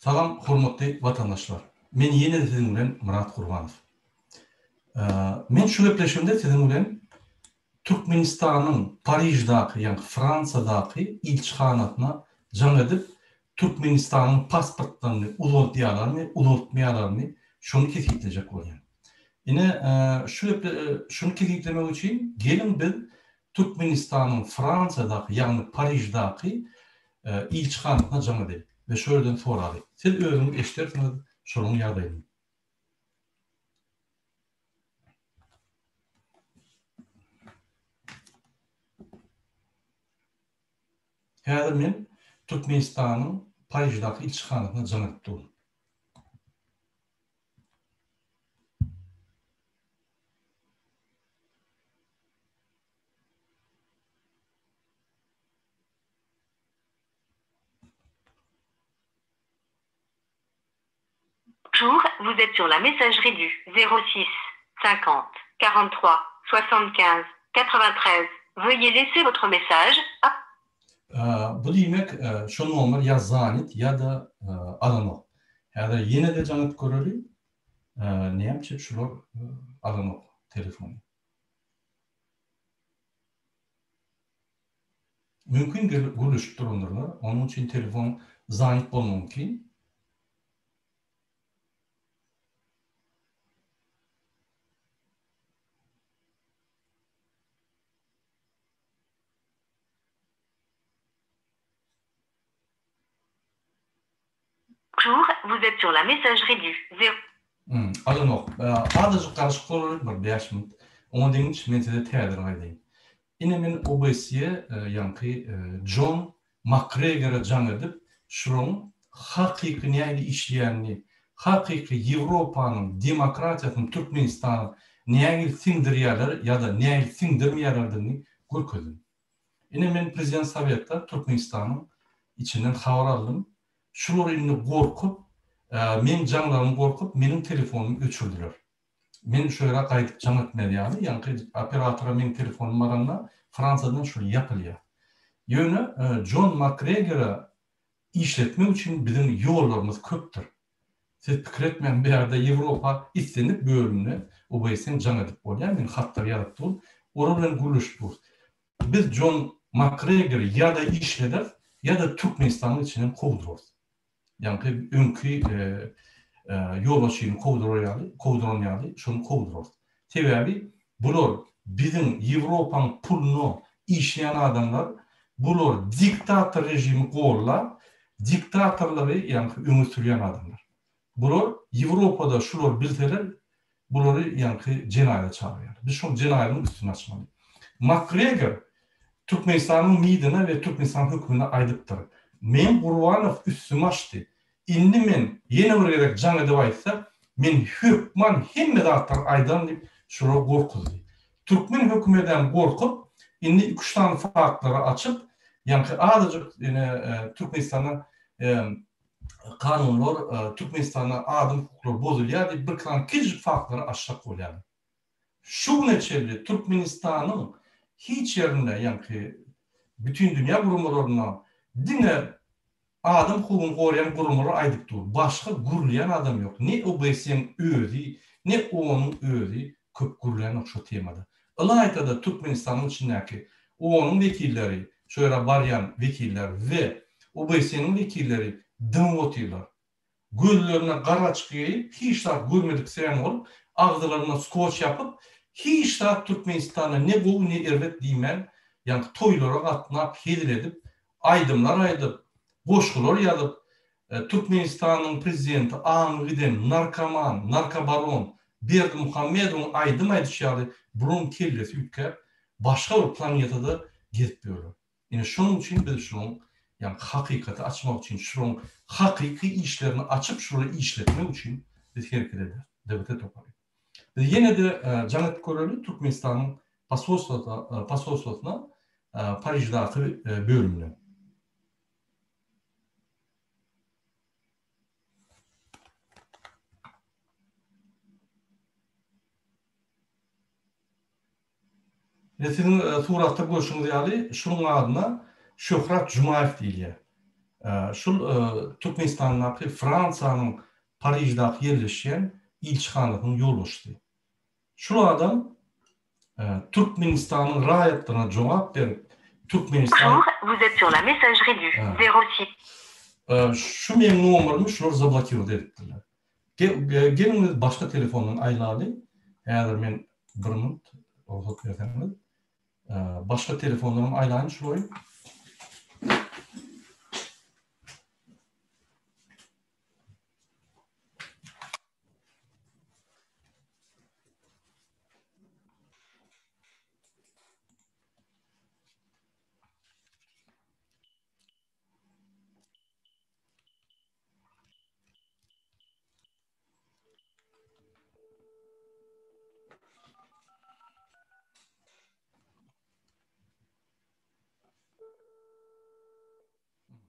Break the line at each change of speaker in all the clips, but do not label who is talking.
Salam, hormatly vatandaşlar. Men yine de sizin bilen Murat Kurbanov. Men şu gepleşimde sizin bilen Türkmenistan'ın Parij'daki, yani Fransa'daki elçixanatyna can edip Türkmenistan'ın pasportlarını uzatmayalarını, uzatmayalarını şunu kesiklecek olan. Yine şunu kesiklemek için gelin biz Türkmenistan'ın Fransa'daki, yani Parij'daki elçixanatyna can edelim. Ve şöyleden soralı. Siz özünüz eşitersiniz, sorunu yardayın. Häzir men Türkmenistan'ın Parij'daki elçixanatyna can etdim.
Bonjour, vous êtes sur la messagerie du 06 50 43 75 93. Veuillez laisser votre message.
Bu demek şu numar ya zanit ya da alanok. Häzir yine de can et göreli. Näme şular alanok telefonu. Mümkün görüşüp durumlar. Onun için telefon zanit bolmagy mümkün.
Bonjour, vous êtes sur la messagerie du 0.
Alanok. Adacık karışık olur bir 5 minut. Onu demiş men size täze aýdaýyn. Ine men OBS'ye yankı John McGregor'a can edip şunun hakiki näýe işleýänini, hakiki Ýewropanyň demokratiýasyny Türkmenistanyň näýe singdirýärler ya da näýe singdirmeýärlerini görkezdim. Ine men Prezident Sovetda Türkmenistanyň içinden habar aldım. Şular indi gorkup, men canlarym gorkup, meniň telefonumy öçürdüler. Men şöyle gaýdyp can etmedi yani operatora men telefonum baranda Fransadan şu yapılýar. Ýöne John McGregor'a işletmek için bizim yollarımız köptür. Siz pikir etmeyen bir yerde Ýewropa istenip bölümüne OBS'den can edip bolýar. Men hatlar ýaratdym. Ora bilen gülüşdik. Biz John McGregor ya da işleder ya da Türkmenistan'ın içinden kovdururuz. Yani önkü yolbaşyny kovduranýardy, şonu kovdurur. Sebebi bular bizim Ýewropanyň pulunu işleyen adamlar, bular diktator rejimi gorlar, diktatorlary yani öňe sürýän adamlar. Bular Ýewropada şular bilseler, bulary yani jenaýat çağırýar. Biz şu jenaýatyň üstüne açmaly. McGregor Türkmenistanyň midine ve Türkmenistan hökümine aýdypdyr. Men Gurbanov üstüme açdy. Indi men yeni bir gerek can edip aýtsa, men hökman hemme zatlar aýdan dip şura gorkuzdy. Türkmen hökümeten gorkup, indi 2-3 tane faktları açıp, yani adacık Türkmenistan'a kanunlar, Türkmenistan'a adam hukukları bozulýar dip bir kan kiçik faktları açsak bolýar. Şu neçeli Türkmenistan'ın hiç yerinde yani bütün dünya gurumlaryna dine adam hukukun gorayan gurumları aýdyp dur. Başka gurlayan adam yok. Ne OBS'nin özü, ne onun özü köp gurlayan şu temada. Alayda Türkmenistan'ın içindeki onun vekilleri, şöyle baryan vekiller ve OBS'nin vekilleri dımvotiler. Göllerine qara çıkıyıp, hiç daha görmedik sen olup, ağızlarına skoç yapıp, hiç daha Türkmenistan'a ne bu ne evet diymen, yani toylara atnap, hedil edip, aydımlar aydıp, boşkular yadıp, Türkmenistan'ın prezidenti ağını giden narkoman, narkobaron Berdi Muhammedov'un aydım aydışarı burun kellesi ülke başka bir planetada gezip böyle. Yani şunun için biz şunun yani hakikati açmak için, şunun hakiki işlerini açıp şurayı işletmek için biz hareket ederiz. Devlete toparlayız. Biz yine de Canet Koreli Türkmenistan'ın pasoslosuna Parij'daki bölümüne. Sizin suratda görüşüňiz ýaly şunun adyna Şöhrat Jumaýew diýilýär. Şul Türkmenistan'daki Fransa'nın Paris'daki yerleşen ilçhanatının yol açtı. Şul adam Türkmenistan'ın rayetlerine cevap verip Türkmenistan...
Bonjour, vous êtes sur la messagerie du 06.
Şu benim numaramı şunlar zablokir ettiler. Gelin başka telefondan ayladı. Eğer ben bir minut ortak veremez. Başka telefondan aylayın şurayı.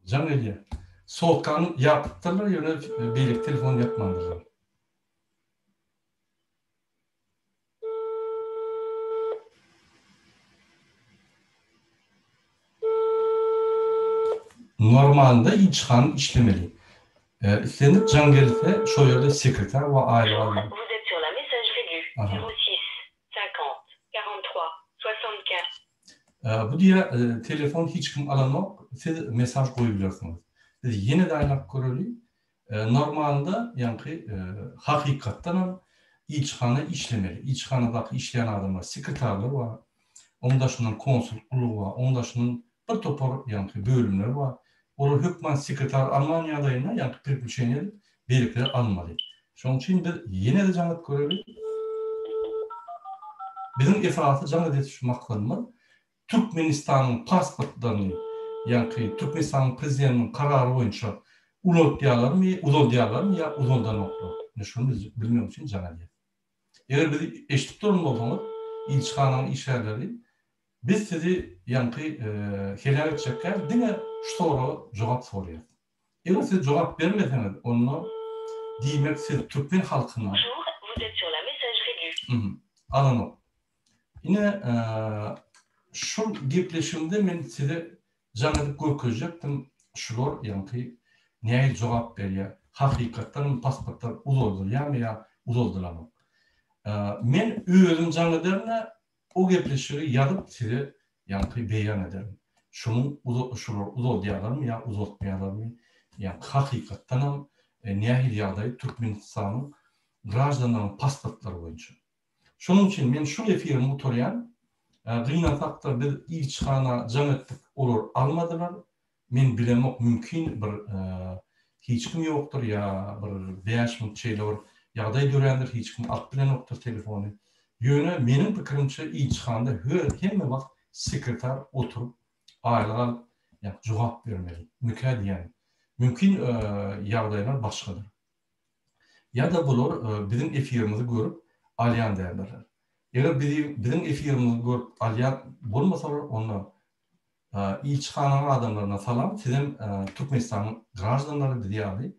Can Eliye. Soğukkanı yaptırlar yöne birlik telefon yapmadılar. Normalde ilçhan işlemeli. İstenip can gelirse şöyle sekreter ve aile
Bonjour,
alıyor.
vous êtes sur la messagerie du 06 50 43 75.
Bu diye telefon hiç kim alan yok. Siz mesaj koyabilirsiniz. Siz yine de aylak görülü. Normalde yani hakikaten ilçhanı işlemeli. İlçhanadaki işleyen adamlar sekreterler var. Onda şunun konsullukluğu var. Onda şunun bir topar yani bölümler var. Onu hükmen sekreter Almanya'dayına yani Türkçe'ye birlikleri almalı. Şunun için biz yine de canlık görülü. Bizim ifratı canlı etişmaklarımız Türkmenistan'ın pasportlarını yani Türkmenistan'ın prezidentinin kararı boyunca uzatıyorlar mı ya uzatdan oklu. Şunu bilmiyorum için canlı. Eğer biz eşit durumda olsanız ilçhanın işlerleri biz sizi yani helal edecekler dine şu soru cevap soruyor. Eğer siz cevap vermezseniz onu demek siz Türkmen halkına
Bonjour, vous êtes sur la messagerie du
alın o. Yine şu gepleşimde ben size canlı görközecektim. Şular yani neye cevap veriyor? Hakikaten pasportlar uzoldu ya uzoldular mı? Men özüm canlılarına o gepleşiri yazıp size yani beyan ederim. Şunun şular uzolduyalar mı ya uzoltmayalar mı? Yani hakikaten nihayet Türkmenistan'ın gражданların pasportları boyunca. Şunun için men şu efirimi oturyan gıynatakta biz ilçhana camettik olur almadılar. Men bilemek mümkün bir hiç kim yoktur ya bir 5 minut şeyler yağday görendir hiç kim alt bilen yoktur telefonu. Yöne benim fikrimce ilçhanda hem vakt sekreter oturup aileler yani cevap vermeli. Mükemmel. Mümkün yağdaylar başkadır. Ya da bunlar bizim efirimizi görüp alyan derler. Eğer bizim efirimizi görüp alyan bulmasa onu ilçhanın adamlarına salam, sizin Türkmenistan'ın gражданları dediği abi,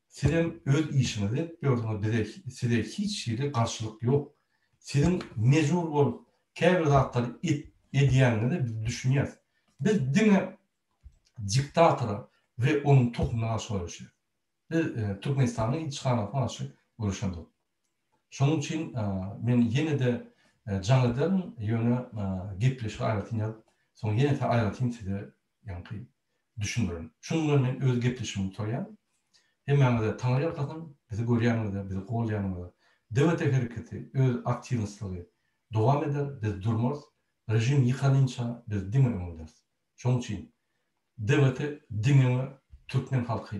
sizin öz işinizi gördüğünüz size hiç şeyle karşılık yok. Sizin mecbur olup kevr zatları ediyenleri de biz düşünüyoruz. Biz dine diktatora ve onun toplumuna soruyoruz. Biz Türkmenistan'ın ilçhanına karşı görüşüyoruz. Şunun için ben yine de canlıların yönü gepleşi ayrıtını sonra yine de ayrıtını size yani düşünürüm. Şunları ben öz gepleşimi tutuyorum. Hemen de tanrı yaptım, bizi görüyanlar bizi kollayanlar devlet hareketi öz aktivistleri devam eder, biz durmaz. Rejim yıkanınca biz dine umuduz. Şunun için devlete dinini Türkmen halkı